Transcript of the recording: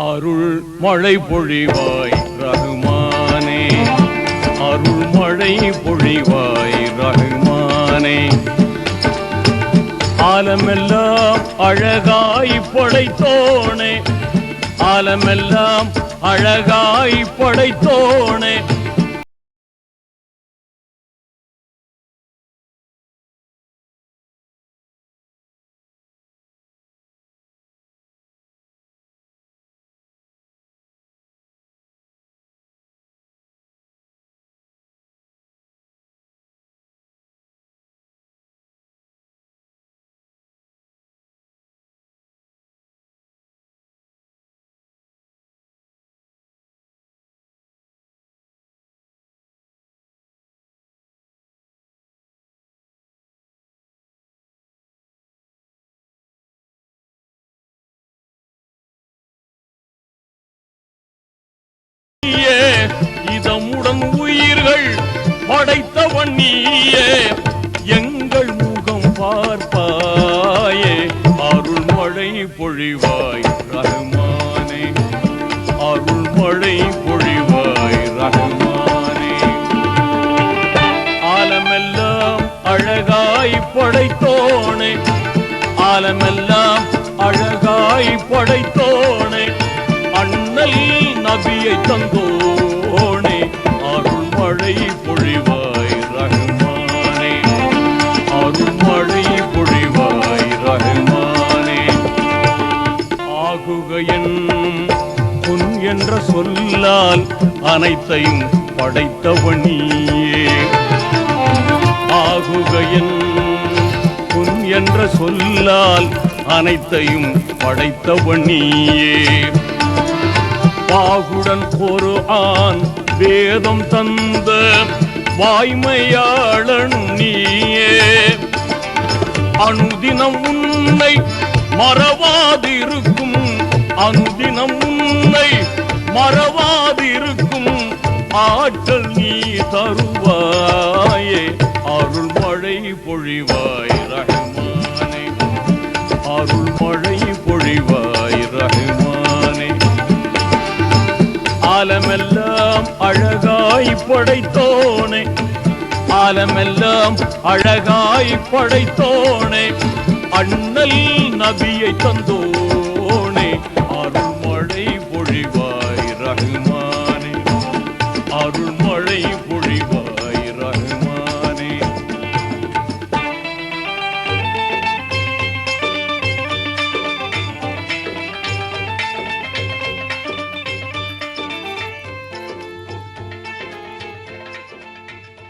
அருள் மழை பொழிவாய் ரஹ்மானே, அருள் மழை பொழிவாய் ரஹ்மானே. ஆலமெல்லாம் அழகாய் படைத்தோனே, ஆலமெல்லாம் அழகாய் படைத்தோனே. இதமுடன் உயிர்கள் படைத்தவன் நீயே, எங்கள் முகம் பார்ப்பாயே. அருள் மழை பொழிவாய் ரஹ்மானே, அருள் மழை பொழிவாய் ரஹ்மானே. ஆலமெல்லாம் அழகாய் படைத்தோனே, ஆலமெல்லாம் அழகாய் படைத்தோனே. அண்ணல் நபியை தந்தோனே, அருள் மழை பொழிவாய் ரஹ்மானே, அருள் மழை பொழிவாய் ரஹ்மானே. ஆகுக என்னும் பொன் என்ற சொல்லால் அனைத்தையும் படைத்தவன் நீயே. ஆகுக என்னும் பொன் என்ற சொல்லால் அனைத்தையும் படைத்தவன் நீயே. பாகுடன் ஒரு ஆண் வேதம் தந்த வாய்மையாளன் நீயே. அனுதினம் உன்னை மறவாதிருக்கும், அனுதினம் உன்னை மறவாதிருக்கும் ஆற்றல் நீ தருவாயே. அருள் மழை பொழிவாய் ரஹ்மானே, அருள் மழை பொழிவாய் ரஹ்மானே. ஆலமெல்லாம் அழகாய் படைத்தோனே, ஆலமெல்லாம் அழகாய் படைத்தோனே. அண்ணல் நபியை தந்தோ